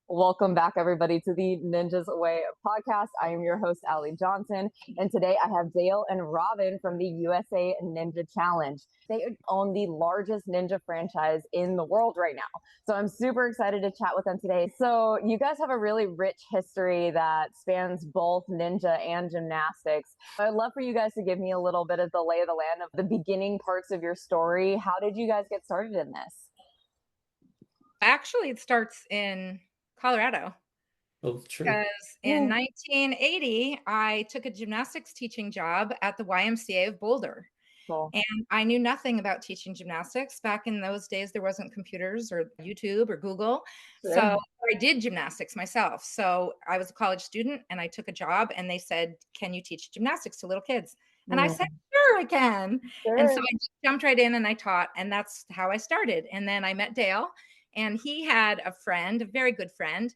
Welcome back, everybody, to the Ninjas Way podcast. I am your host, Ali Johnson, and today I have Dale and Robin from the USA Ninja Challenge. They own the largest ninja franchise in the world right now. So I'm super excited to chat with them today. So, you guys have a really rich history that spans both ninja and gymnastics. I'd love for you guys to give me a little bit of the lay of the land of the beginning parts of your story. How did you guys get started in this? Actually, it starts in Colorado Well, true. because in 1980, I took a gymnastics teaching job at the YMCA of Boulder. Cool. And I knew nothing about teaching gymnastics. Back in those days, there wasn't computers or YouTube or Google. So Sure. I did gymnastics myself. So I was a college student and I took a job and they said, "Can you teach gymnastics to little kids?" And I said, "Sure, I can." And so Sure. I just jumped right in and I taught, and that's how I started. And then I met Dale, and he had a friend, a very good friend,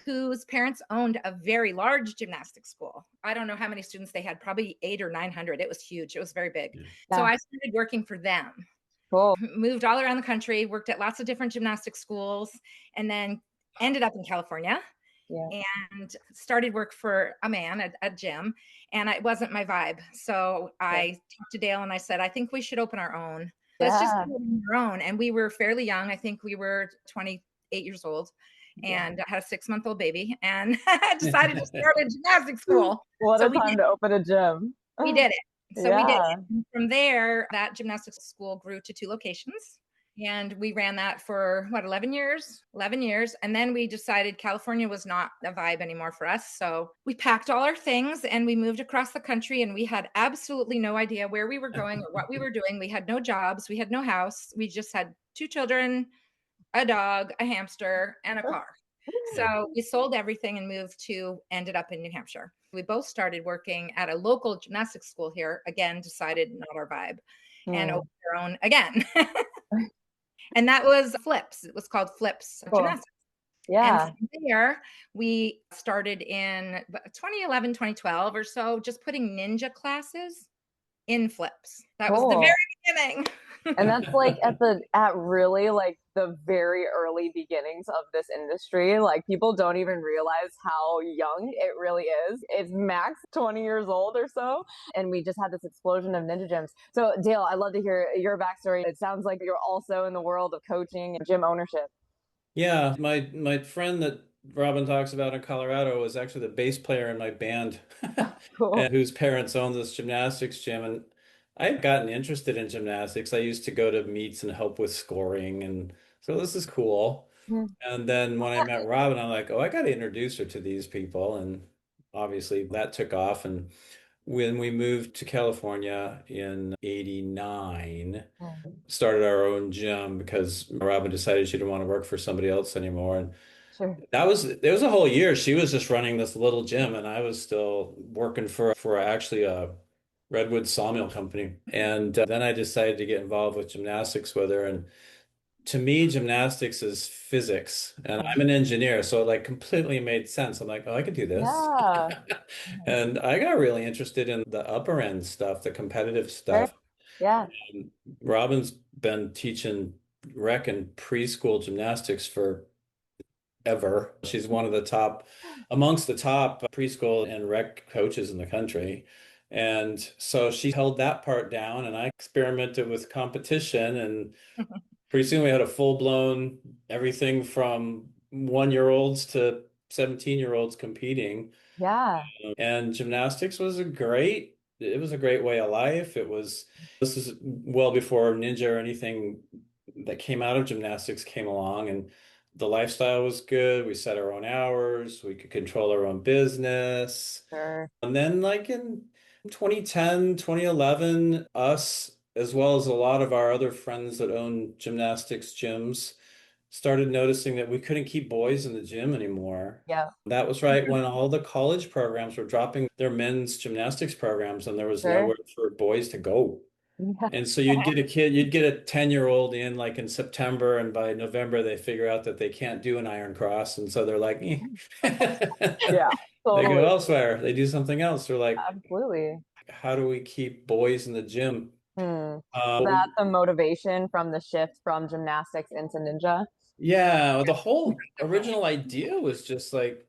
whose parents owned a very large gymnastics school. I don't know how many students they had, probably 8 or 900. It was huge. It was very big. Yeah. So Yeah. I started working for them, Cool. moved all around the country, worked at lots of different gymnastics schools, and then ended up in California Yeah. and started work for a man at a gym. And it wasn't my vibe. So I talked to Dale and I said, "I think we should open our own. Let's just Yeah. do it on our own." And we were fairly young. I think we were 28 years old Yeah. and I had a 6-month-old baby and decided to start a gymnastics school. What So a time to open a gym. we did it. So we did Yeah. it. And from there, that gymnastics school grew to 2 locations. And we ran that for what, 11 years? 11 years. And then we decided California was not a vibe anymore for us. So we packed all our things and we moved across the country, and we had absolutely no idea where we were going or what we were doing. We had no jobs, we had no house. We just had 2 children, a dog, a hamster, and a car. Yeah. So we sold everything and ended up in New Hampshire. We both started working at a local gymnastics school here. Again, decided not our vibe, and Hmm. opened our own again. And that was Flips. It was called Flips Cool. Gymnastics. And Yeah. from there, we started in 2011, 2012 or so, just putting ninja classes in Flips. That was the very Cool. beginning. And that's like at really like the very early beginnings of this industry. Like people don't even realize how young it really is. It's max 20 years old or so. And we just had this explosion of ninja gyms. So Dale, I'd love to hear your backstory. It sounds like you're also in the world of coaching and gym ownership. Yeah, my friend that Robin talks about in Colorado was actually the bass player in my band, Cool. and whose parents owned this gymnastics gym. And I had gotten interested in gymnastics. I used to go to meets and help with scoring, and so this is cool. And then when I met Robin, I'm like, oh, I got to introduce her to these people, and obviously that took off. And when we moved to California in '89, started our own gym because Robin decided she didn't want to work for somebody else anymore. And Sure. there was a whole year she was just running this little gym and I was still working for actually a redwood sawmill company. And then I decided to get involved with gymnastics with her. And to me, gymnastics is physics, and I'm an engineer, so it like completely made sense. I'm like, oh, I could do this. Yeah. And I got really interested in the upper end stuff, the competitive Sure. stuff. Yeah. And Robin's been teaching rec and preschool gymnastics for ever. She's one of the top, amongst the top preschool and rec coaches in the country. And so she held that part down, and I experimented with competition. And pretty soon we had a full-blown everything from 1 year olds to 17-year olds competing. Yeah. And gymnastics was it was a great way of life. This is well before ninja or anything that came out of gymnastics came along, and the lifestyle was good. We set our own hours, we could control our own business. Sure. And then like in 2010, 2011, us as well as a lot of our other friends that own gymnastics gyms started noticing that we couldn't keep boys in the gym anymore. Yeah. That was right when all the college programs were dropping their men's gymnastics programs and there was Sure. nowhere for boys to go. Yeah. And so you'd get a 10-year-old in like in September, and by November they figure out that they can't do an iron cross. And so they're like, Yeah. they go Totally. elsewhere. They do something else. They're like, Absolutely. how do we keep boys in the gym? Hmm. Uh, That the motivation from the shift from gymnastics into ninja. Yeah, the whole original idea was just like,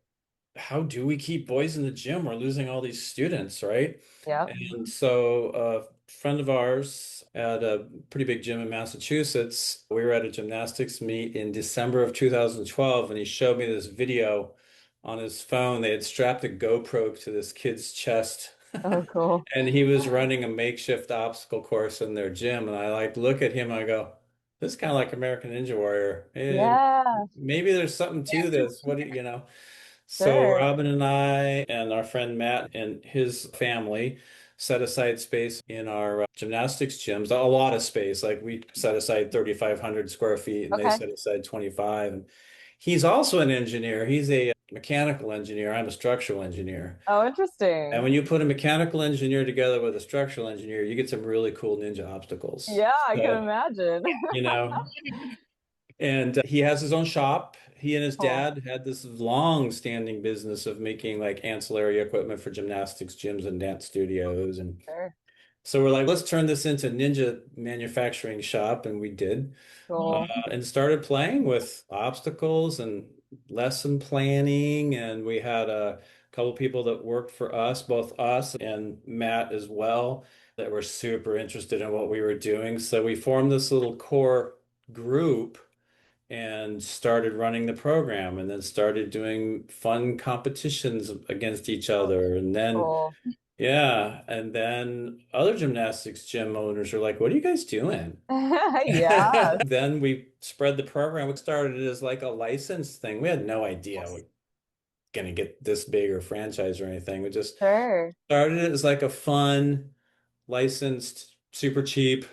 how do we keep boys in the gym? We're losing all these students, right? Yep. And so a friend of ours at a pretty big gym in Massachusetts, we were at a gymnastics meet in December of 2012, and he showed me this video on his phone. They had strapped a GoPro to this kid's chest. Oh, cool. And he was running a makeshift obstacle course in their gym. And I like look at him, I go, this is kind of like American Ninja Warrior. And Yeah, maybe there's something to this. What do you know? So sure. Robin and I and our friend Matt and his family set aside space in our gymnastics gyms, a lot of space. Like we set aside 3,500 square feet and they Okay. set aside 25. And he's also an engineer. He's a mechanical engineer. I'm a structural engineer. Oh, And interesting. when you put a mechanical engineer together with a structural engineer, you get some really cool ninja obstacles. Yeah, I can So, imagine. you know, and he has his own shop. He and his Cool. dad had this long-standing business of making like ancillary equipment for gymnastics gyms and dance studios. And Sure. so we're like, let's turn this into ninja manufacturing shop, and we did, Cool. and started playing with obstacles and lesson planning. And we had a couple people that worked for us, both us and Matt as well, that were super interested in what we were doing. So we formed this little core group and started running the program and then started doing fun competitions against each other. And then, Cool. yeah, and then other gymnastics gym owners are like, what are you guys doing? Yeah, Then we spread the program. We started it as like a license thing. We had no idea we're going to get this big or franchise or anything. We just sure. started it as like a fun, licensed, super cheap.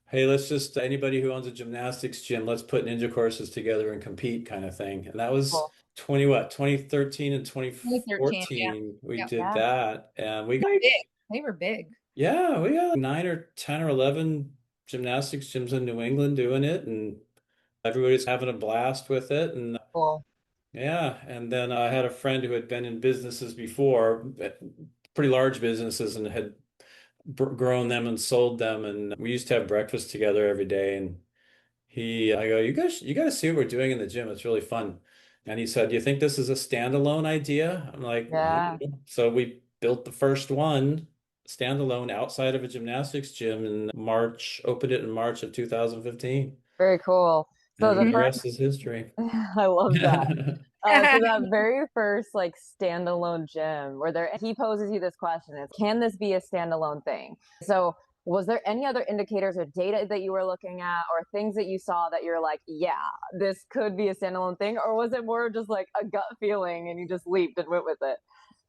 Hey, let's just anybody who owns a gymnastics gym, let's put ninja courses together and compete kind of thing. And that was Cool. 20 what, 2013 and 2013. Yeah. 2014 we Yep. did Yeah, that. And we got like, Big. They were big. yeah, we got like 9 or 10 or 11 gymnastics gyms in New England doing it, and everybody's having a blast with it. And cool. yeah, and then I had a friend who had been in businesses before, pretty large businesses, and had grown them and sold them. And we used to have breakfast together every day. And I go, you got to see what we're doing in the gym. It's really fun. And he said, do you think this is a standalone idea? I'm like, I Yeah, don't know. So we built the first one standalone outside of a gymnastics gym in March, opened it in March of 2015. very cool. So And the the Mhm. first, rest is history. I love that. So that very first like standalone gym where he poses you this question is, can this be a standalone thing? So was there any other indicators or data that you were looking at or things that you saw that you're like, yeah, this could be a standalone thing? Or was it more just like a gut feeling and you just leaped and went with it?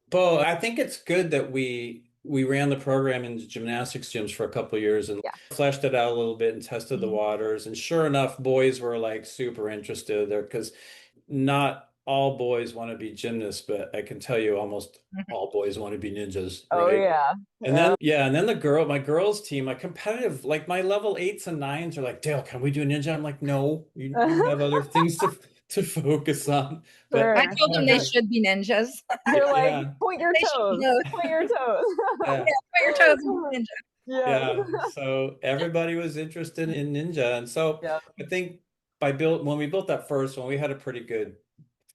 Bo, I think it's good that we ran the program in gymnastics gyms for a couple of years and Yeah. fleshed it out a little bit and tested the Mhm. waters. And sure enough, boys were like super interested there because not all boys want to be gymnasts, but I can tell you almost all boys want to be ninjas, Oh right? yeah. And Yeah. then yeah, and then my girls team, my competitive, like my level eights and nines are like, Dale, can we do a ninja? I'm like, no, you have other things to focus on. But I Sure. told them they should be ninjas. They're like, yeah, point your They should toes, know. point your toes. Yeah, yeah. put your toes in ninja. Yes. Yeah, so everybody was interested in Ninja. And so Yeah. I think when we built that first one, we had a pretty good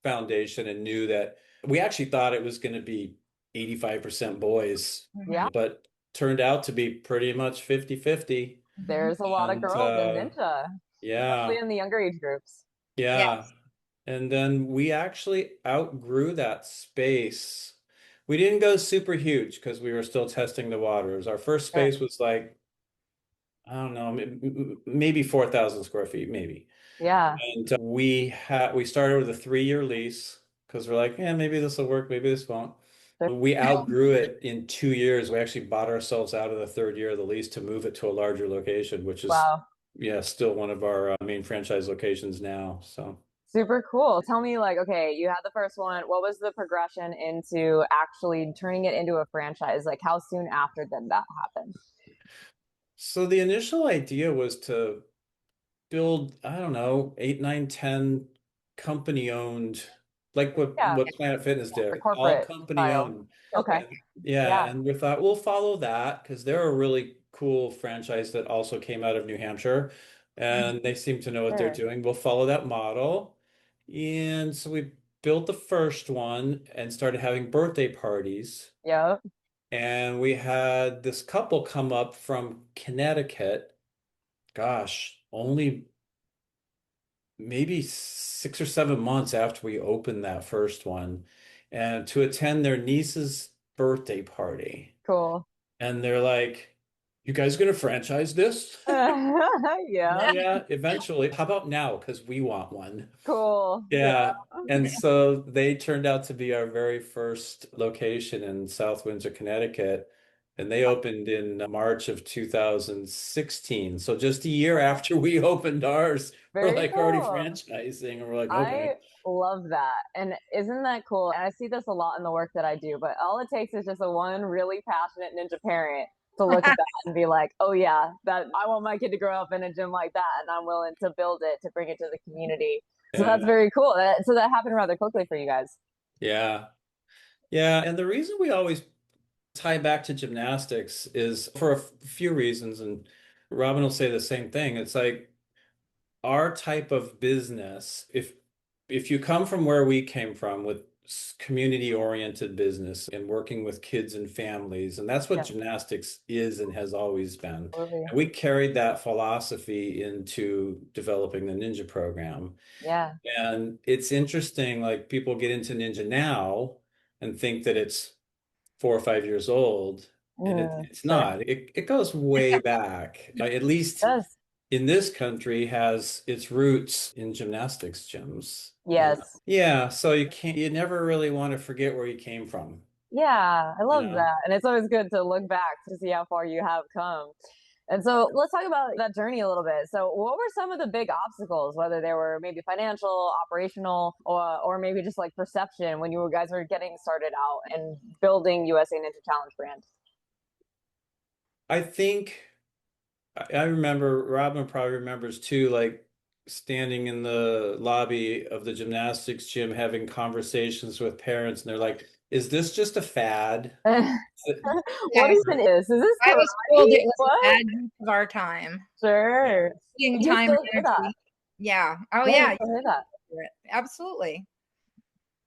foundation and knew that we actually thought it was going to be 85% boys, Yeah. Mhm. but turned out to be pretty much 50-50. Mhm. There's a lot of And girls in ninja, especially yeah, in the younger age groups. yeah. Yes. And then we actually outgrew that space. We didn't go super huge because we were still testing the waters. Our first Sure. space was like, I don't know, maybe 4,000 square feet, maybe. Yeah. And we started with a 3-year lease because we're like, yeah, maybe this will work, maybe this won't. Sure. We outgrew it in 2 years. We actually bought ourselves out of the third year of the lease to move it to a larger location, which is, Wow. yeah, still one of our main franchise locations now. So. Super cool. Tell me, like, okay, you had the first one. What was the progression into actually turning it into a franchise? Like, how soon after did that happen? So the initial idea was to build, I don't know, 8, 9, 10 company owned, like Yeah, what Planet Fitness the did, all corporate company style. owned. Okay. And yeah, Yeah. and we thought we'll follow that because they're a really cool franchise that also came out of New Hampshire. and they seem to know what they're Sure. doing. We'll follow that model. And so we built the first one and started having birthday parties. Yep. And we had this couple come up from Connecticut, gosh, only maybe 6 or 7 months after we opened that first one, and to attend their niece's birthday party. Cool. And they're like, "You guys gonna franchise this?" Yeah. Yeah, eventually. How about now? Because we want one. Cool. Yeah. Yeah. And so they turned out to be our very first location in South Windsor, Connecticut. And they opened in March of 2016. So just a year after we opened ours, we're Very like already cool. franchising. And we're like, I okay. love that. And isn't that cool? And I see this a lot in the work that I do, but all it takes is just a one really passionate ninja parent to look at that and be like, oh yeah, that I want my kid to grow up in a gym like that, and I'm willing to build it to bring it to the community. So that's Yeah. very cool. So that happened rather quickly for you guys. Yeah. Yeah. And the reason we always tie back to gymnastics is for a few reasons. And Robin will say the same thing. It's like, our type of business, if you come from where we came from with community oriented business and working with kids and families, and that's what Yeah, gymnastics is and has always been. absolutely. And we carried that philosophy into developing the ninja program. Yeah. And it's interesting, like people get into ninja now and think that it's 4 or 5 years old, and it's Sure. not. It goes way back. At least Yes. in this country has its roots in gymnastics gyms. Yes. Yeah, so you never really want to forget where you came from, Yeah, I you love know? that. And it's always good to look back to see how far you have come. And so let's talk about that journey a little bit. So, what were some of the big obstacles, whether they were maybe financial, operational, or maybe just like perception when you guys were getting started out and building USA Ninja Challenge brand? I think I remember, Robin probably remembers too, like standing in the lobby of the gymnastics gym having conversations with parents, and they're like, "Is this just a fad?" What Yeah, even is? Is this I was told karate? it was a What? bad use of our time. Sure. Being You time and still hear that? energy. Yeah. Oh Yeah, you yeah. still hear that. Absolutely.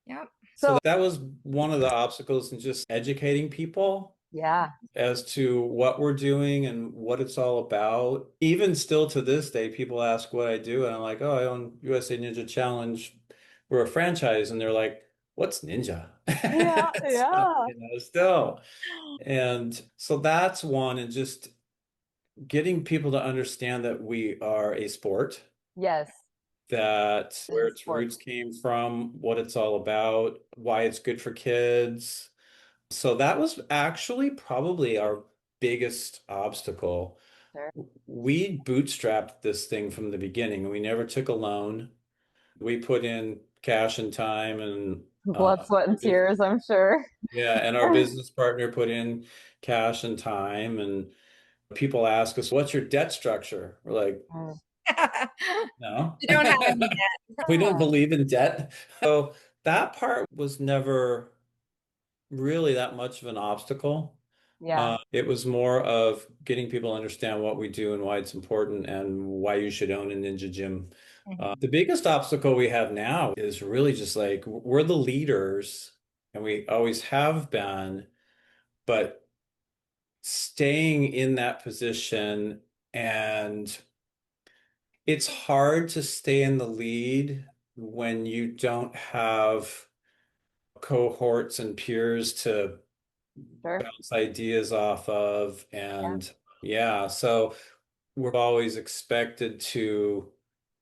Yep. So So, that was one of the obstacles in just educating people yeah. as to what we're doing and what it's all about. Even still to this day, people ask what I do, and I'm like, "Oh, I own USA Ninja Challenge. We're a franchise." And they're like, "What's ninja?" Yeah, So, yeah. still. And so that's one, and just getting people to understand that we are a sport, Yes. that It where is its sport. roots came from, what it's all about, why it's good for kids. So that was actually probably our biggest obstacle. Sure. We bootstrapped this thing from the beginning. We never took a loan. We put in cash and time, and Blood, sweat, and tears, I'm sure. yeah, and our business partner put in cash and time. And people ask us, "What's your debt structure?" We're like, Mm. "No." You don't have any debt. We don't believe in debt. So that part was never really that much of an obstacle. Yeah. It was more of getting people to understand what we do and why it's important and why you should own a ninja gym. Mhm. The biggest obstacle we have now is really just like we're the leaders and we always have been, but staying in that position, and it's hard to stay in the lead when you don't have cohorts and peers to Sure. bounce ideas off of. Yeah. And yeah, so we're always expected to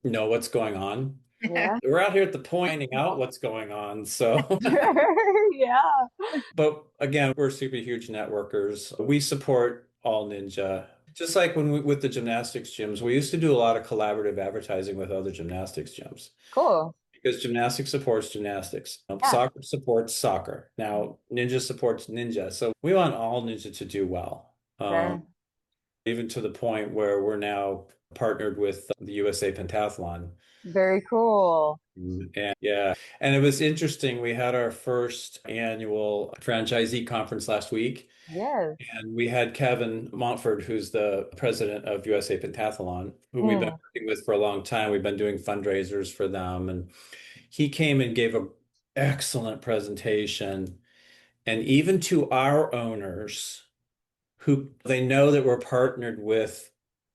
know what's going on. Yeah. We're out here at the point finding out what's going on. So, Sure. Yeah. but again, we're super huge networkers. We support all ninja. Just like when we with the gymnastics gyms, we used to do a lot of collaborative advertising with other gymnastics gyms Cool. because gymnastics supports gymnastics. Yeah. Soccer supports soccer. Now, ninja supports ninja. So we want all ninja to do well. Sure. Even to the point where we're now partnered with the USA Pentathlon. Very cool. And yeah, and it was interesting. We had our first annual franchisee conference last week, Yes. and we had Kevin Montford, who's the president of USA Pentathlon, who we've been Mm. working with for a long time. We've been doing fundraisers for them, and he came and gave an excellent presentation. And even to our owners, who they know that we're partnered with,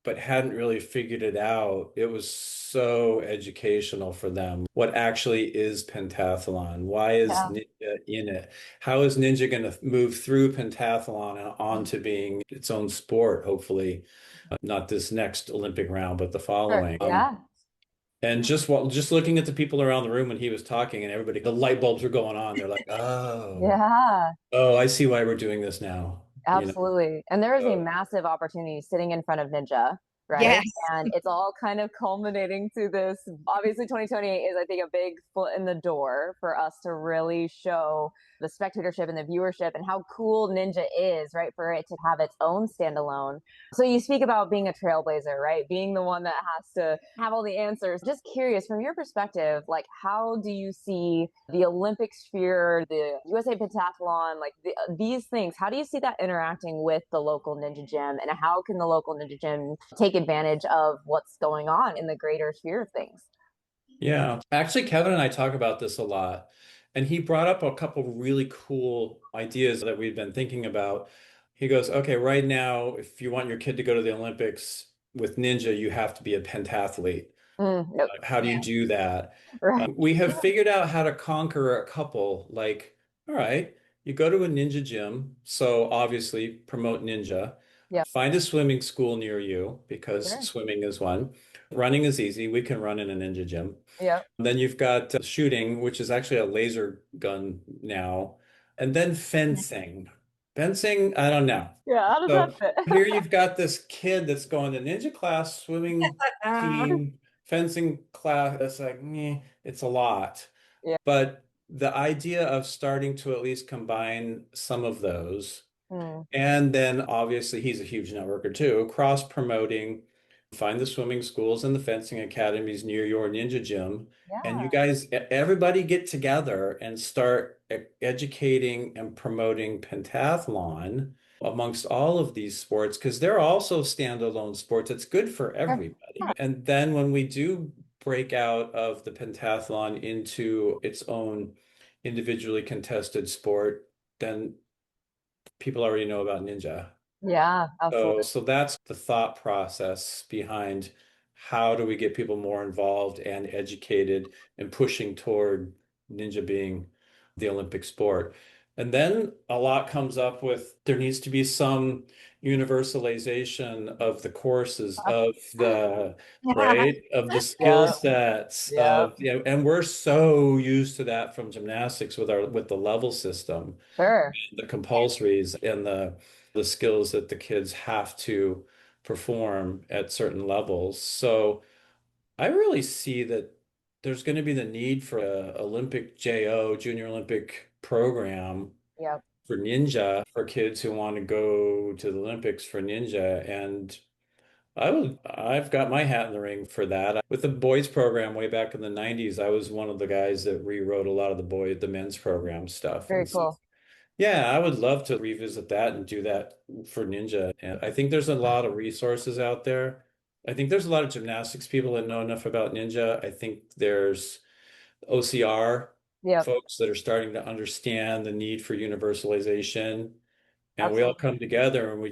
but hadn't really figured it out. It was so educational for them. What actually is pentathlon? Why is Yeah. Ninja in it? How is Ninja going to move through pentathlon and onto being its own sport, hopefully, not this next Olympic round, but the Sure. following. Yeah. And just looking at the people around the room when he was talking and everybody, the light bulbs were going on. They're like, Yeah. oh, I see why we're doing this now. Absolutely. And there is a Uh, massive opportunity sitting in front of Ninja, right? Yes. And it's all kind of culminating to this. Obviously, 2028 is, I think, a big foot in the door for us to really show the spectatorship and the viewership and how cool Ninja is, right? For it to have its own standalone. So you speak about being a trailblazer, right? Being the one that has to have all the answers. Just curious, from your perspective, like, how do you see the Olympic sphere, the USA Pentathlon, like these things, how do you see that interacting with the local Ninja Gym? And how can the local Ninja Gym take advantage of what's going on in the greater sphere of things? Yeah, actually, Kevin and I talk about this a lot. And he brought up a couple really cool ideas that we've been thinking about. He goes, okay, right now, if you want your kid to go to the Olympics with Ninja, you have to be a pentathlete. Yep. How do you do that? Right. We have figured out how to conquer a couple. Like, all right, you go to a ninja gym, so obviously promote ninja. Yep. Find a swimming school near you because Sure. swimming is one. Running is easy. We can run in a ninja gym. Yep. Then you've got shooting, which is actually a laser gun now, and then fencing. Fencing, I don't know. Yeah. How does that So fit? here you've got this kid that's going to ninja class, swimming Uh, team, fencing class. It's like, meh, it's a lot. Yeah. But the idea of starting to at least combine some of those, Mm. and then obviously he's a huge networker too, cross promoting, find the swimming schools and the fencing academies near your ninja gym. And you Yeah. guys, everybody get together and start educating and promoting pentathlon amongst all of these sports because they're also standalone sports. It's good for Sure. everybody. And then when we do break out of the pentathlon into its own individually contested sport, then people already know about ninja. Yeah. So, Absolutely. so that's the thought process behind how do we get people more involved and educated and pushing toward ninja being the Olympic sport. And then a lot comes up with there needs to be some universalization of the courses of the yeah. right of the skill Yeah. sets Yeah. of and we're so used to that from gymnastics with our with the level system, Sure. the compulsories and the skills that the kids have to perform at certain levels. So I really see that there's going to be the need for a Olympic JO, Junior Olympic program Yep. for ninja for kids who want to go to the Olympics for ninja. And I've got my hat in the ring for that. With the boys program way back in the 90s, I was one of the guys that rewrote a lot of the men's program stuff. Very And so cool. yeah, I would love to revisit that and do that for Ninja. And I think there's a lot of resources out there. I think there's a lot of gymnastics people that know enough about Ninja. I think there's OCR Yep. folks that are starting to understand the need for universalization. And we all Absolutely. come together and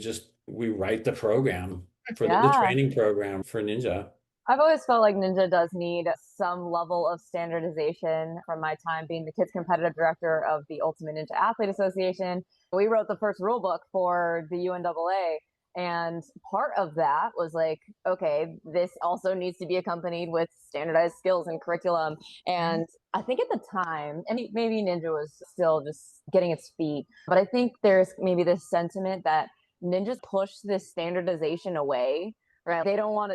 we write the program for the Yeah. training program for Ninja. I've always felt like Ninja does need some level of standardization from my time being the kids competitive director of the Ultimate Ninja Athlete Association. We wrote the first rule book for the UNAA. And part of that was like, okay, this also needs to be accompanied with standardized skills and curriculum. And I think at the time, and maybe Ninja was still just getting its feet, but I think there's maybe this sentiment that Ninjas push this standardization away, right? They don't want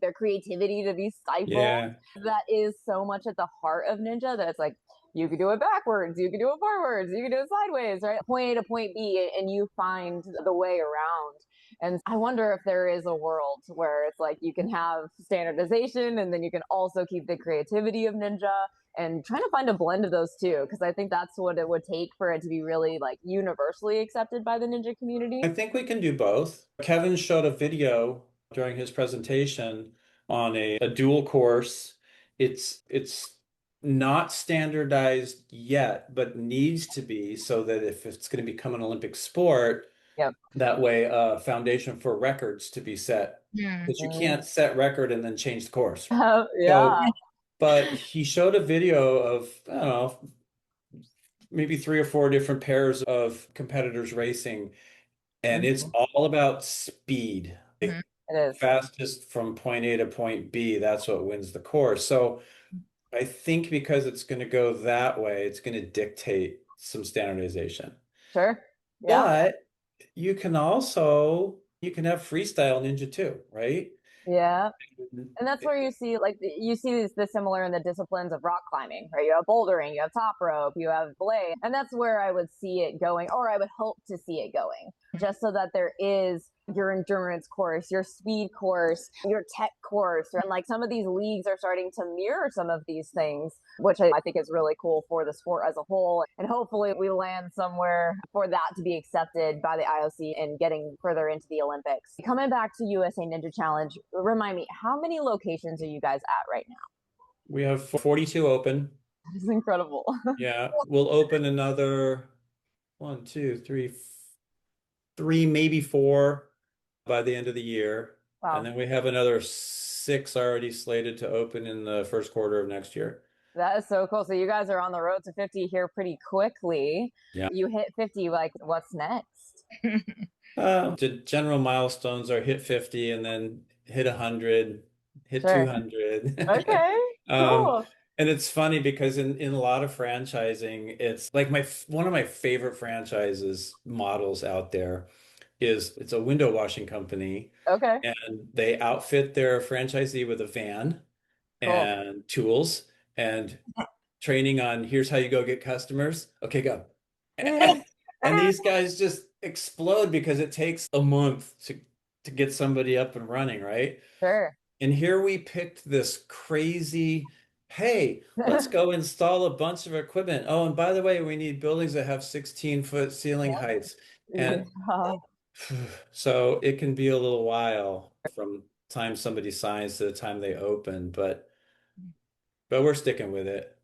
their creativity to be stifled. Yeah. That is so much at the heart of ninja that it's like you could do it backwards, you could do it forwards, you could do it sideways, right? Point A to point B, and you find the way around. And I wonder if there is a world where it's like you can have standardization and then you can also keep the creativity of ninja, and trying to find a blend of those two, because I think that's what it would take for it to be really like universally accepted by the ninja community. I think we can do both. Kevin showed a video during his presentation on a dual course. It's not standardized yet, but needs to be so that if it's going to become an Olympic sport, Yep. that way a foundation for records to be set. Because you can't set record and then change the course. Yeah. So, but he showed a video of, I don't know, maybe 3 or 4 different pairs of competitors racing, and it's all about speed. Mhm. It is. Fastest from point A to point B, that's what wins the course. So I think because it's going to go that way, it's going to dictate some standardization. Sure. Yeah. But you can have freestyle ninja too, right? Yeah. And that's where you see like you see the similar in the disciplines of rock climbing, right? You have bouldering, you have top rope, you have belay, and that's where I would see it going, or I would hope to see it going, just so that there is your endurance course, your speed course, your tech course, and like some of these leagues are starting to mirror some of these things, which I think is really cool for the sport as a whole. And hopefully we land somewhere for that to be accepted by the IOC and getting further into the Olympics. Coming back to USA Ninja Challenge, remind me, how many locations are you guys at right now? We have 42 open. That is incredible. Yeah, we'll open another one, two, three, maybe four by the end of the year. Wow. And then we have another 6 already slated to open in the first quarter of next year. That is so cool. So you guys are on the road to 50 here pretty quickly. Yeah. You hit 50, like what's next? The general milestones are hit 50 and then hit 100, hit Sure. 200. Okay, cool. And it's funny because in a lot of franchising, it's like one of my favorite franchises models out there is it's a window washing company, Okay, and they outfit their franchisee with a van cool. and tools and training on here's how you go get customers. Okay, go. And these guys just explode because it takes a month to get somebody up and running, right? Sure. And here we picked this crazy, hey, let's go install a bunch of equipment. Oh, and by the way, we need buildings that have 16-foot ceiling heights. And Yeah. so it can be a little while from time somebody signs to the time they open, but we're sticking with it.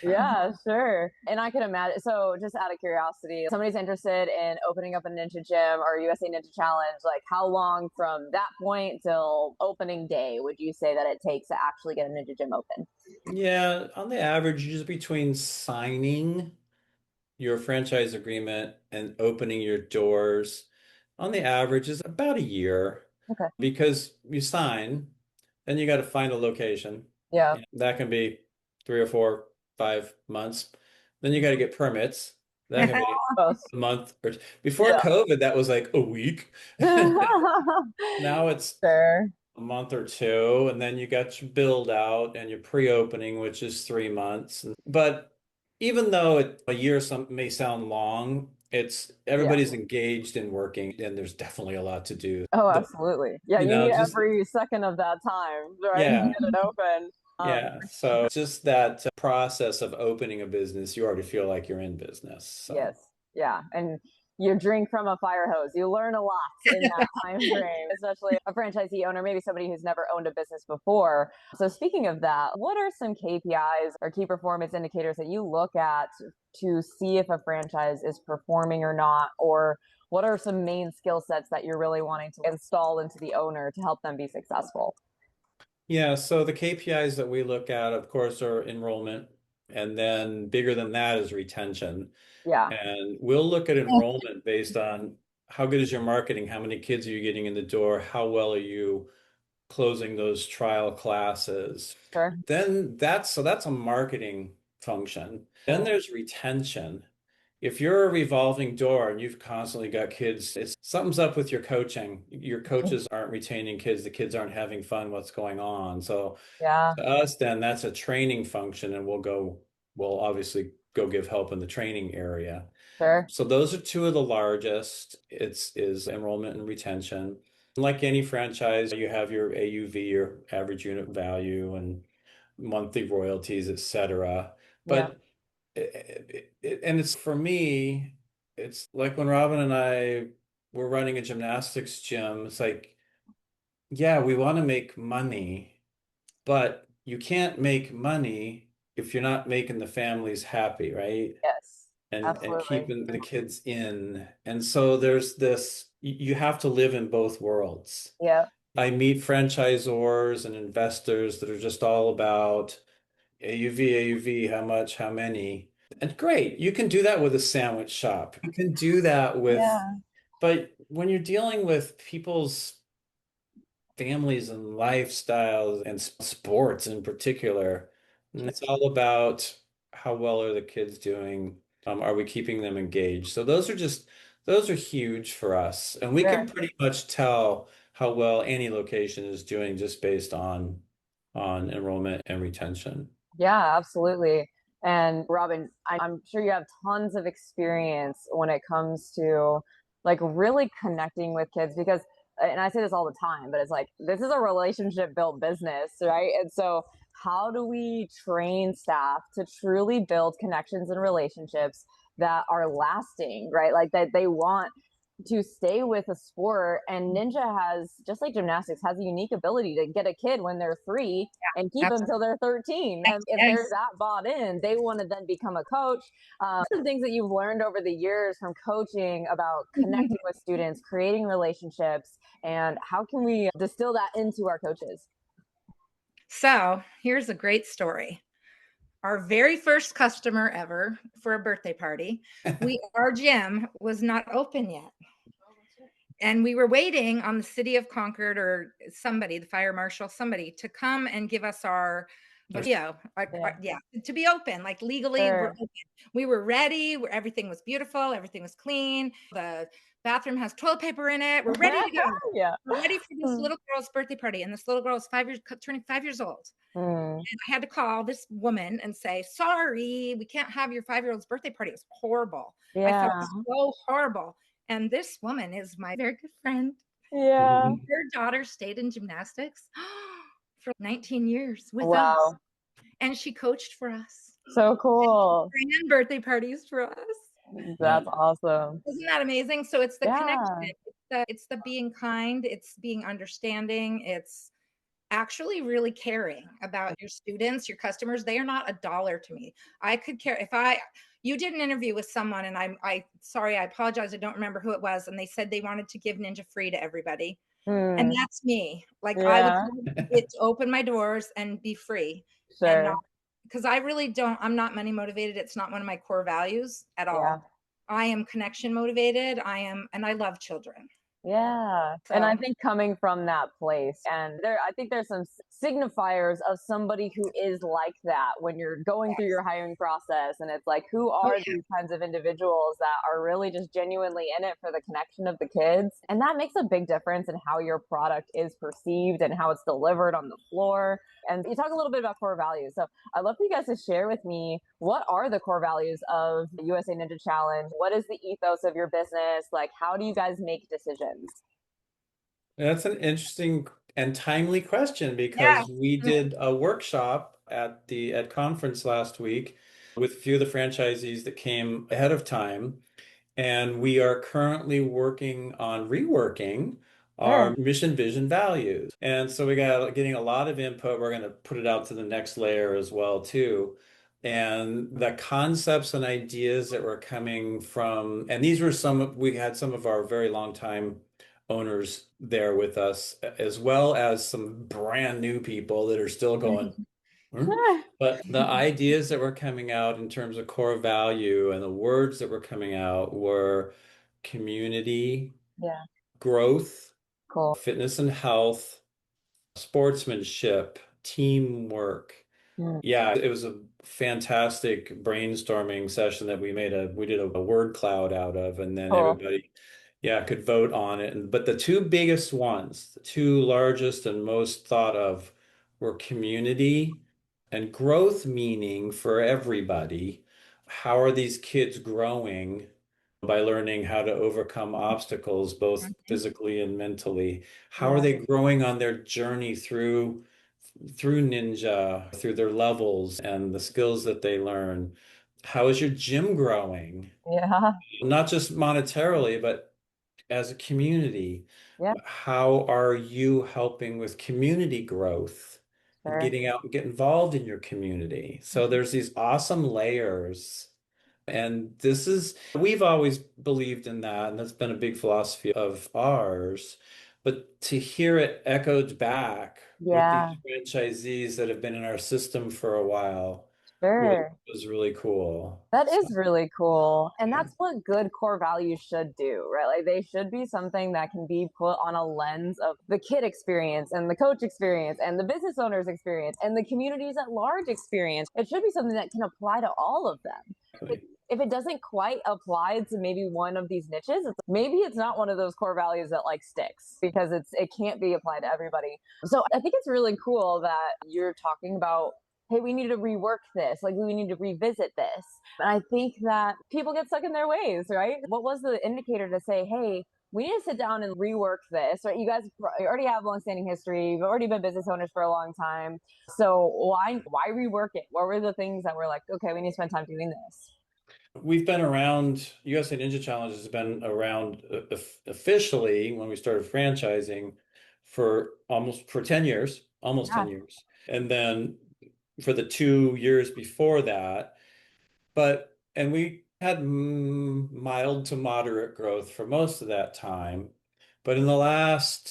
Yeah, sure. And I can imagine. So, just out of curiosity, somebody's interested in opening up a ninja gym or USA Ninja Challenge. Like, how long from that point till opening day would you say that it takes to actually get a ninja gym open? Yeah, on the average, just between signing your franchise agreement and opening your doors, on the average is about a year. Okay. Because you sign, then you got to find a location. Yeah. That can be 3 or 4, 5 months. Then you got to get permits. That can be a month or two. Before COVID, that was like a week. Now it's Sure. a month or two, and then you got your build out and your pre-opening, which is 3 months. But even though a year may sound long, it's everybody's engaged in working, and there's definitely a lot to do. Oh, absolutely. Yeah, you need just every second of that time, right? yeah, To get it open. yeah. So just that process of opening a business, you already feel like you're in business. So. Yes. Yeah. And you drink from a fire hose. You learn a lot in that time frame, especially a franchisee owner, maybe somebody who's never owned a business before. So speaking of that, what are some KPIs or key performance indicators that you look at to see if a franchise is performing or not? Or what are some main skill sets that you're really wanting to install into the owner to help them be successful? Yeah, so the KPIs that we look at, of course, are enrollment. And then bigger than that is retention. Yeah. And we'll look at enrollment based on how good is your marketing? How many kids are you getting in the door? How well are you closing those trial classes? Sure. Then that's a marketing function. Then there's retention. If you're a revolving door and you've constantly got kids, something's up with your coaching. Your coaches aren't retaining kids. The kids aren't having fun. What's going on? So Yeah. to us, then that's a training function, and we'll go will obviously go give help in the training area. Sure. So those are two of the largest. It's is enrollment and retention. Like any franchise, you have your AUV, your average unit value, and monthly royalties, etc. Yeah. But and it's for me, it's like when Robin and I were running a gymnastics gym, it's like, yeah, we want to make money, but you can't make money if you're not making the families happy, right? Yes. And Absolutely. keeping the kids in. And so there's this, you have to live in both worlds. Yeah. I meet franchisors and investors that are just all about AUV, AUV, how much, how many. And great, you can do that with a sandwich shop. You can do that with, Yeah. but when you're dealing with people's families and lifestyles and sports in particular. And it's all about how well are the kids doing? Are we keeping them engaged? So those are huge for us. And we can Sure. pretty much tell how well any location is doing just based on enrollment and retention. Yeah, absolutely. And Robin, I'm sure you have tons of experience when it comes to like really connecting with kids because, and I say this all the time, but it's like this is a relationship built business, right? And so, how do we train staff to truly build connections and relationships that are lasting, right? Like that they want to stay with a sport. And ninja has, just like gymnastics, has a unique ability to get a kid when they're 3 and keep them Absolutely. till they're 13. Yes, And if they're yes. that bought in, they want to then become a coach. Some things that you've learned over the years from coaching about connecting with students, creating relationships, and how can we distill that into our coaches? So here's a great story. Our very first customer ever for a birthday party, our gym was not open yet. And we were waiting on the city of Concord or somebody, the fire marshal, somebody to come and give us our video, Yeah, yeah, to be open, like legally, we're sure. open. We were ready. Everything was beautiful. Everything was clean. The bathroom has toilet paper in it. We're ready to go. Yeah. We're ready for this little girl's birthday party. And this little girl is turning 5 years old. Mm, And I had to call this woman and say, sorry, we can't have your 5-year-old's birthday party. It was horrible. I felt yeah. so horrible. And this woman is my very good friend. Yeah. Her daughter stayed in gymnastics for 19 years with us. Wow. And she coached for us. So And she cool. ran birthday parties for us. That's awesome. Isn't that amazing? So it's the connection. Yeah. It's the being kind. It's being understanding. It's actually really caring about your students, your customers. They are not a dollar to me. I could care if you did an interview with someone and I sorry, I apologize. I don't remember who it was. And they said they wanted to give Ninja free to everybody. And Mm, that's me. Like I would yeah. love it to open my doors and be free and not Sure. because I really don't, I'm not money motivated. It's not one of my core values at Yeah. all. I am connection motivated. And I love children. Yeah. And I So think coming from that place, and I think there's some signifiers of somebody who is like that when you're going through yes. your hiring process. And it's like, who Oh are yeah. these kinds of individuals that are really just genuinely in it for the connection of the kids? And that makes a big difference in how your product is perceived and how it's delivered on the floor. And you talk a little bit about core values. So I'd love for you guys to share with me, what are the core values of the USA Ninja Challenge? What is the ethos of your business? Like, how do you guys make decisions? That's an interesting and timely question Yeah. because we did a workshop at conference last week with a few of the franchisees that came ahead of time. And we are currently working on reworking our Sure. mission, vision, values. And so we got getting a lot of input. We're going to put it out to the next layer as well, too. And the concepts and ideas that were coming from, and these were we had some of our very long time owners there with us, as well as some brand new people that are still going, "Hmm?" But the ideas that were coming out in terms of core value and the words that were coming out were community, Yeah. growth, Cool. fitness and health, sportsmanship, teamwork. Mm, Yeah, it was a fantastic brainstorming session that we did a word cloud out of, and then cool. everybody, yeah, could vote on it. But the two biggest ones, the two largest and most thought of were community and growth meaning for everybody. How are these kids growing by learning how to overcome obstacles, both Mhm. physically and mentally? How are Yeah. they growing on their journey through ninja, through their levels and the skills that they learn? How is your gym growing? Yeah. Not just monetarily, but as a community. Yeah. How are you helping with community growth and Sure. getting out and get involved in your community? So there's these awesome layers. And we've always believed in that, and that's been a big philosophy of ours. But to hear it echoed back with these Yeah. franchisees that have been in our system for a while was, Sure. was really cool. That So, is really cool. And yeah. that's what good core values should do, right? Like they should be something that can be put on a lens of the kid experience and the coach experience and the business owner's experience and the communities at large experience. It should be something that can apply to all of them. But Exactly. if it doesn't quite apply to maybe one of these niches, maybe it's not one of those core values that like sticks because it can't be applied to everybody. So I think it's really cool that you're talking about, hey, we need to rework this, like we need to revisit this. And I think that people get stuck in their ways, right? What was the indicator to say, hey, we need to sit down and rework this, right? You guys already have longstanding history. You've already been business owners for a long time. So why rework it? What were the things that were like, okay, we need to spend time doing this? We've been around, USA Ninja Challenge has been around officially when we started franchising for 10 years, almost Yeah, 10 years. And then for the 2 years before that, and we had mild to moderate growth for most of that time. But in the last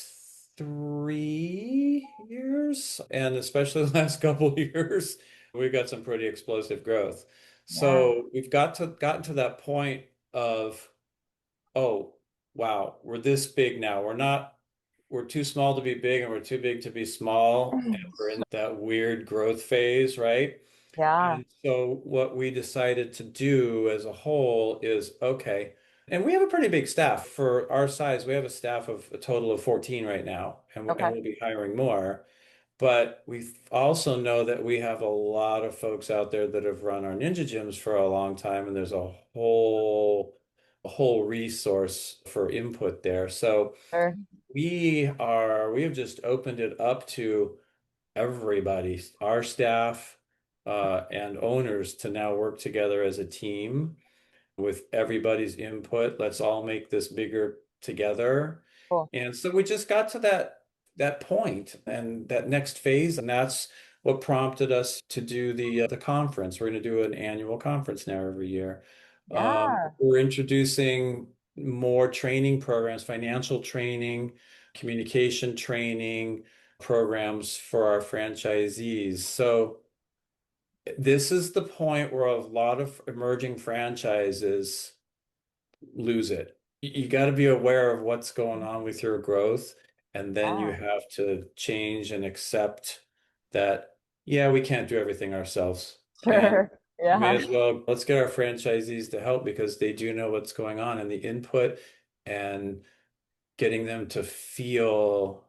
3 years, and especially the last couple of years, we got some pretty explosive growth. yeah. So we've gotten to that point of, oh, wow, we're this big now. We're too small to be big and we're too big to be small. And we're in that weird growth phase, right? Yeah. And so what we decided to do as a whole is okay. And we have a pretty big staff for our size. We have a staff of a total of 14 right now, and Okay. we'll be hiring more. But we also know that we have a lot of folks out there that have run our ninja gyms for a long time, and there's a whole resource for input there. So Sure. we have just opened it up to everybody, our staff, and owners to now work together as a team with everybody's input. Let's all make this bigger together. Cool. And so we just got to that point and that next phase, and that's what prompted us to do the conference. We're going to do an annual conference now every year. Yeah. We're introducing more training programs, financial training, communication training programs for our franchisees. So this is the point where a lot of emerging franchises lose it. You got to be aware of what's going on with your growth, and then you Yeah. have to change and accept that, yeah, we can't do everything ourselves. And Sure. may Yeah. as well let's get our franchisees to help because they do know what's going on and the input and getting them to feel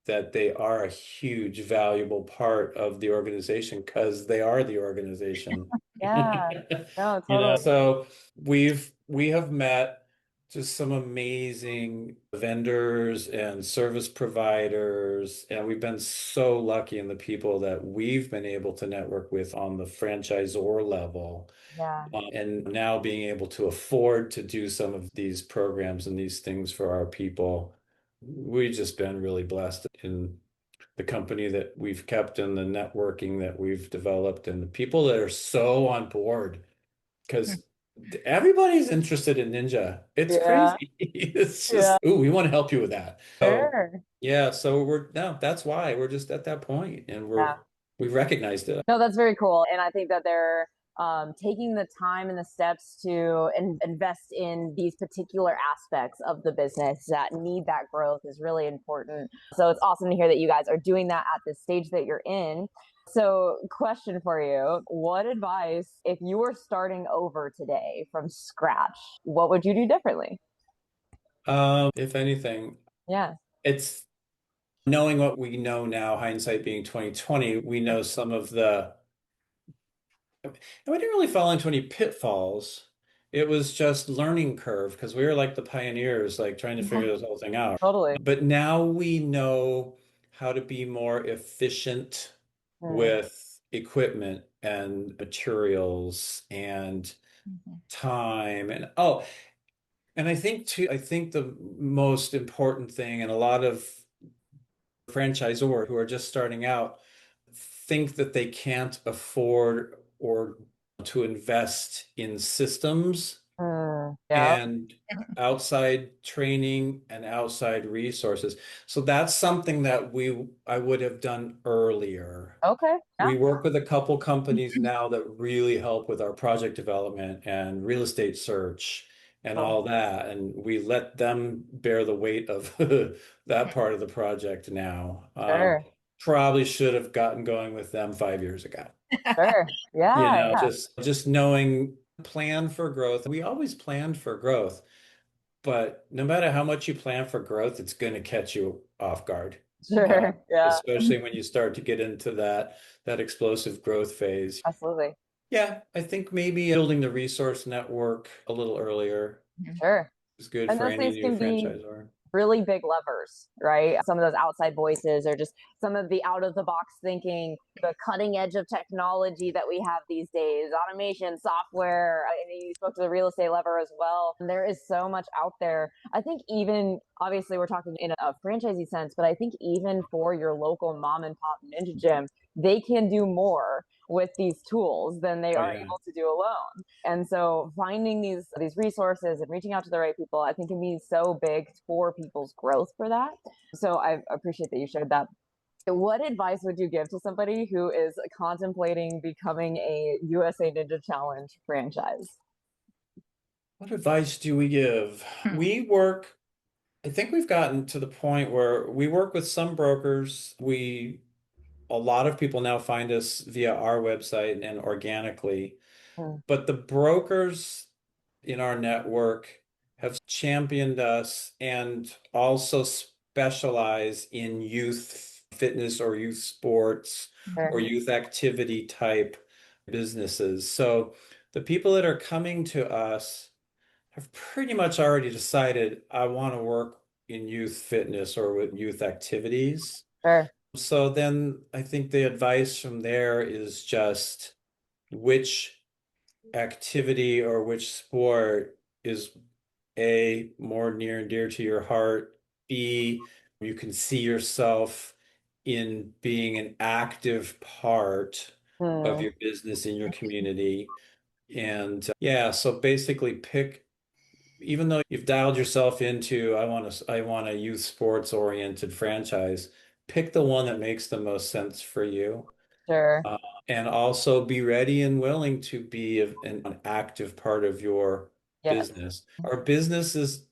that they are a huge, valuable part of the organization because they are the organization. Yeah. No, totally. So we have met just some amazing vendors and service providers, and we've been so lucky in the people that we've been able to network with on the franchisor level. Yeah. And now being able to afford to do some of these programs and these things for our people, we've just been really blessed in the company that we've kept and the networking that we've developed and the people that are so on board because everybody's interested in Ninja. It's Yeah. crazy. It's Yeah. just, ooh, we want to help you with that. So Sure. yeah, so no, that's why we're just at that point and Yeah. we've recognized it. No, that's very cool. And I think that they're taking the time and the steps to invest in these particular aspects of the business that need that growth is really important. So it's awesome to hear that you guys are doing that at the stage that you're in. So, question for you: what advice, if you were starting over today from scratch, what would you do differently? If anything, Yeah. it's knowing what we know now, hindsight being 2020, we know some of the we didn't really fall into any pitfalls. It was just learning curve because we were like the pioneers, like trying to figure this whole thing out. Totally. But now we know how to be more efficient Mm. with equipment and materials and time and I think too, I think the most important thing, and a lot of franchisors who are just starting out think that they can't afford or to invest in systems Yeah. and outside training and outside resources. So that's something that I would have done earlier. Okay. Yeah. We work with a couple companies now that really help with our project development and real estate search and Cool. all that. And we let them bear the weight of that part of the project now. Sure. Probably should have gotten going with them 5 years ago. Sure. You Yeah. know, Yeah. just knowing plan for growth. We always planned for growth, but no matter how much you plan for growth, it's going to catch you off guard. Sure. Yeah. Especially when you start to get into that explosive growth phase. Absolutely. Yeah, I think maybe building the resource network a little earlier Sure. is good And for those any things new can be franchisor. really big levers, right? Some of those outside voices or just some of the out of the box thinking, the cutting edge of technology that we have these days, automation, software. I mean, you spoke to the real estate lever as well. There is so much out there. I think even obviously we're talking in a franchisee sense, but I think even for your local mom and pop ninja gym, they can do more with these tools than they Oh are yeah. able to do alone. And so finding these resources and reaching out to the right people, I think can be so big for people's growth for that. So I appreciate that you shared that. What advice would you give to somebody who is contemplating becoming a USA Ninja Challenge franchise? What advice do we give? I think we've gotten to the point where we work with some brokers. A lot of people now find us via our website and organically. Mm. But the brokers in our network have championed us and also specialize in youth fitness or youth sports or Sure. youth activity type businesses. So the people that are coming to us have pretty much already decided, I want to work in youth fitness or with youth activities. Sure. So then I think the advice from there is just which activity or which sport is A, more near and dear to your heart, B, you can see yourself in being an active part of Mm. your business in your community. And yeah, so basically pick, even though you've dialed yourself into, I want a youth sports oriented franchise, pick the one that makes the most sense for you. Sure. Uh, and also be ready and willing to be an active part of your Yes. business. Our businesses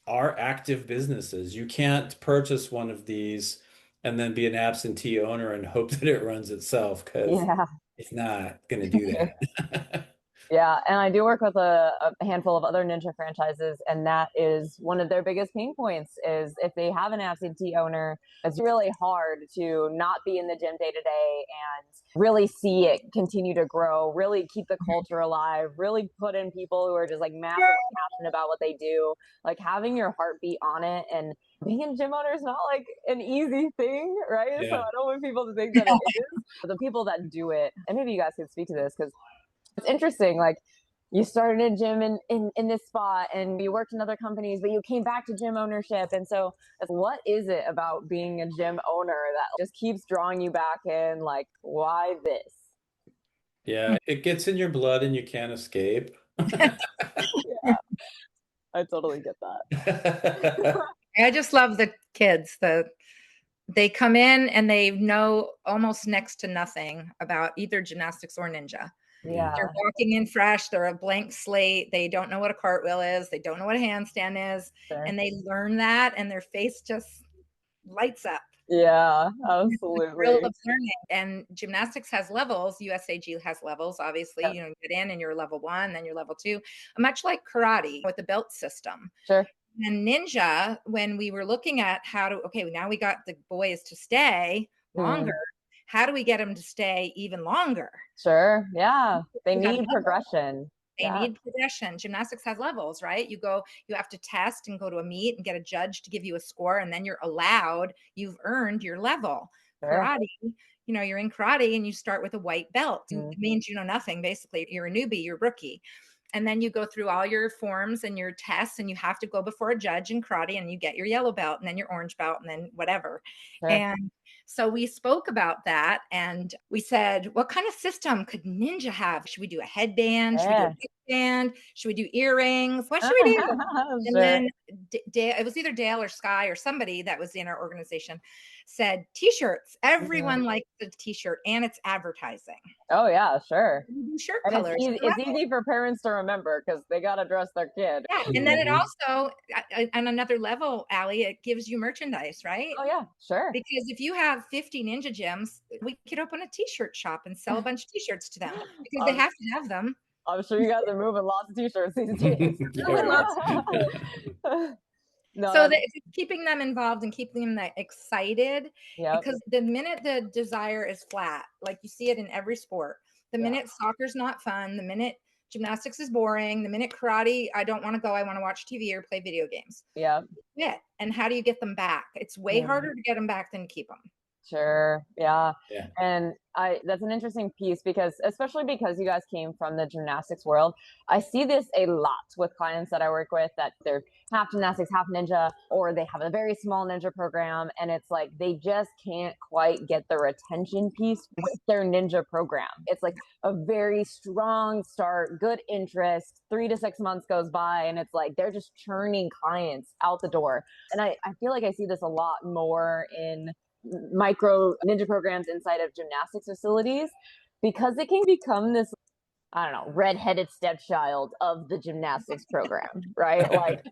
are active businesses. You can't purchase one of these and then be an absentee owner and hope that it runs itself because Yeah. it's not going to do that. Yeah, and I do work with a handful of other ninja franchises, and that is one of their biggest pain points is if they have an absentee owner, it's really hard to not be in the gym day to day and really see it continue to grow, really keep the culture alive, really put in people who are just like massively passionate about what they do, like having your heartbeat on it. And being a gym owner is not like an easy thing, right? So Yeah. I don't want people to think that it is. The people that do it, and maybe you guys can speak to this because it's interesting. Like you started a gym in this spot and you worked in other companies, but you came back to gym ownership. And so what is it about being a gym owner that just keeps drawing you back in? Like, why this? Yeah, it gets in your blood and you can't escape. Yeah, I totally get that. I just love the kids. They come in and they know almost next to nothing about either gymnastics or ninja. Yeah. They're Yeah, walking in fresh. They're a blank slate. They don't know what a cartwheel is. They don't know what a handstand is. sure. And they learn that and their face just lights up. Yeah, The thrill absolutely. of learning. And gymnastics has levels. USAG has levels, obviously. Yeah, You get in and you're level one, then you're level two, much like karate with the belt system. sure. And ninja, when we were looking at how to, okay, now we got the boys to stay longer. Mm, how do we get them to stay even longer? Sure. Yeah. They We had need progression. They Yeah. need progression. Gymnastics has levels, right? You have to test and go to a meet and get a judge to give you a score, and then you've earned your level. Sure. Karate, you're in karate and you start with a white belt. Mm. It means you know nothing, basically. You're a newbie, you're a rookie. And then you go through all your forms and your tests, and you have to go before a judge in karate, and you get your yellow belt and then your orange belt and then whatever. Sure. And so we spoke about that, and we said, what kind of system could Ninja have? Should we do a headband? Should we do a band? Should we do earrings? What should we do? And Sure. then it was either Dale or Sky or somebody that was in our organization said t-shirts. Everyone likes the t-shirt, and it's advertising. Oh yeah, sure. Shirt And colors. it's easy for parents to remember because they got to dress their kid. Yeah, and then it also, on another level, Allie, it gives you merchandise, right? Oh yeah, sure. Because if you have 50 Ninja gyms, we could open a t-shirt shop and sell a bunch of t-shirts to them because they have to have them. I'm sure you guys are moving lots of t-shirts these days. No, so it's keeping them involved and keeping them excited. Because the minute the desire is flat, like you see it in every sport, the minute soccer's not fun, the minute gymnastics is boring, the minute karate, I don't want to go, I want to watch TV or play video games. Yeah. And how do you get them back? It's way harder to get them back than to keep them. Sure. Yeah. And that's an interesting piece because, especially because you guys came from the gymnastics world, I see this a lot with clients that I work with that they're half gymnastics, half ninja, or they have a very small ninja program. And it's like, they just can't quite get the retention piece with their ninja program. It's like a very strong start, good interest, 3 to 6 months goes by. And it's like, they're just churning clients out the door. And I feel like I see this a lot more in micro ninja programs inside of gymnastics facilities because it can become this, I don't know, redheaded stepchild of the gymnastics program, right? Like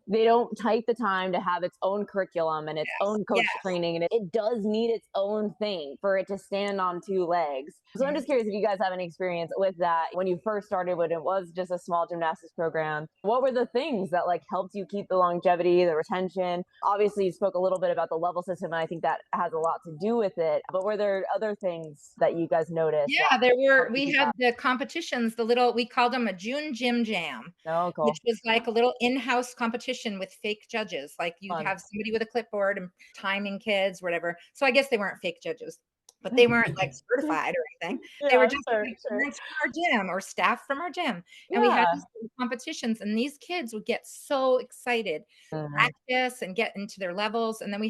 they don't take the time to have its own curriculum and its own coach training, and it does need its own thing for it to stand on 2 legs. So I'm just curious if you guys have any experience with that when you first started, when it was just a small gymnastics program. What were the things that helped you keep the longevity, the retention? Obviously, you spoke a little bit about the level system, and I think that has a lot to do with it. But were there other things that you guys noticed? Yeah, we had the competitions, we called them a June Gym Jam, which was like a little in-house competition with fake judges. Like you'd have somebody with a clipboard and timing kids, whatever. So I guess they weren't fake judges, but they weren't certified or anything. They were just friends from our gym or staff from our gym. And we had these competitions, and these kids would get so excited, practice and get into their levels. And then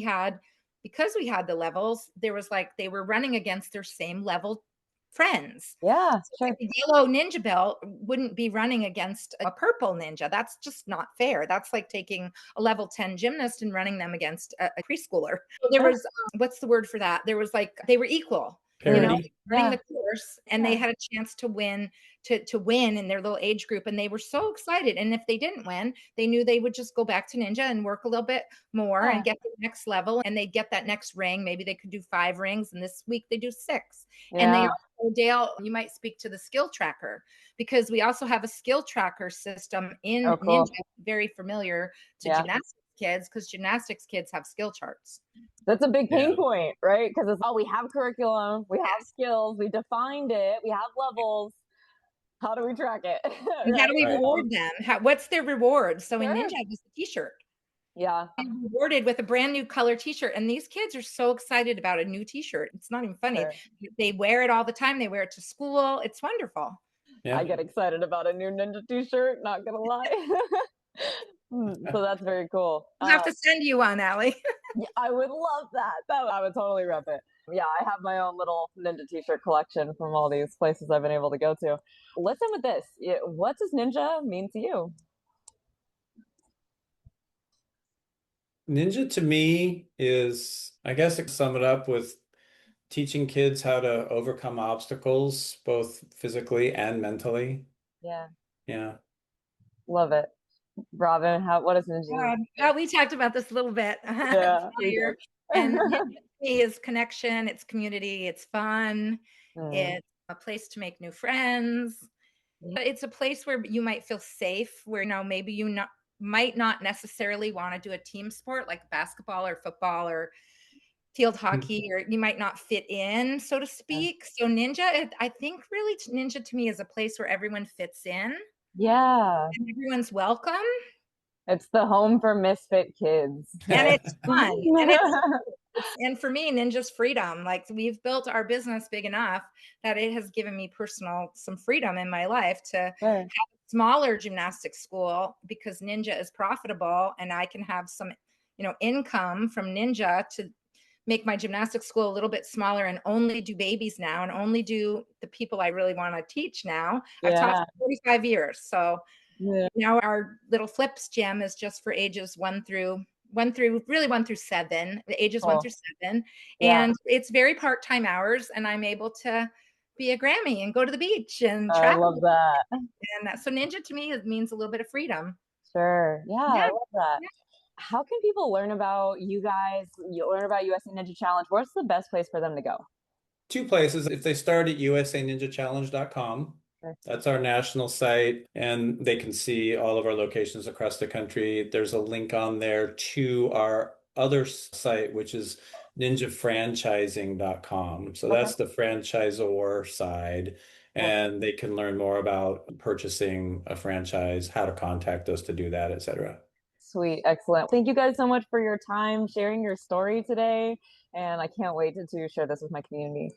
because we had the levels, there was they were running against their same level friends. Yeah, sure. A yellow ninja belt wouldn't be running against a purple ninja. That's just not fair. That's like taking a level 10 gymnast and running them against a preschooler. So there was, what's the word for that? There was they were equal. Parity. Running the course, and they had a chance to win in their little age group, and they were so excited. And if they didn't win, they knew they would just go back to ninja and work a little bit more and get the next level, and they'd get that next ring. Maybe they could do 5 rings, and this week they do 6. And they also, Dale, you might speak to the skill tracker, because we also have a skill tracker system in ninja, very familiar to gymnastics kids, because gymnastics kids have skill charts. That's a big pain point, right? Because it's we have curriculum, we have skills, we defined it, we have levels. How do we track it? How do we reward them? What's their reward? So in ninja, it's a t-shirt. Yeah. They're rewarded with a brand new color t-shirt. And these kids are so excited about a new t-shirt. It's not even funny. They wear it all the time. They wear it to school. It's wonderful. I get excited about a new ninja t-shirt, not gonna lie. So that's very cool. I'll have to send you one, Allie. I would love that. I would totally rep it. Yeah, I have my own little ninja t-shirt collection from all these places I've been able to go to. Let's end with this. What does ninja mean to you? Ninja to me is, I guess I could sum it up with teaching kids how to overcome obstacles, both physically and mentally. Yeah. Love it. Robin, what does ninja mean? We talked about this a little bit earlier. And ninja to me is connection, it's community, it's fun, it's a place to make new friends. It's a place where you might feel safe, where maybe you might not necessarily want to do a team sport like basketball or football or field hockey, or you might not fit in, so to speak. So Ninja, I think really Ninja to me is a place where everyone fits in Yeah. and everyone's welcome. It's the home for misfit kids. And it's fun. And for me, Ninja's freedom. Like, we've built our business big enough that it has given me some freedom in my life to Sure. have a smaller gymnastics school, because Ninja is profitable and I can have some, income from Ninja to make my gymnastics school a little bit smaller and only do babies now and only do the people I really want to teach now. I've taught Yeah. for 45 years. So Yeah. now our little flips gym is just for ages one through 7, the ages Cool. 1 through 7. Yeah. And it's very part-time hours, and I'm able to be a Grammy and go to the beach and I travel. love that. And so Ninja to me, it means a little bit of freedom. Sure. Yeah, Yeah. I love that. Yeah. How can people learn about you guys, learn about USA Ninja Challenge? What's the best place for them to go? 2 places. If they start at usaninjachallenge.com, Sure. that's our national site, and they can see all of our locations across the country. There's a link on there to our other site, which is ninjafranchising.com. So that's the franchisor side, and they can learn more about purchasing a franchise, how to contact us to do that, etc. Sweet. Excellent. Thank you guys so much for your time sharing your story today. And I can't wait to share this with my community.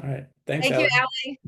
All right. Thanks, Thank you, Alex. Allie.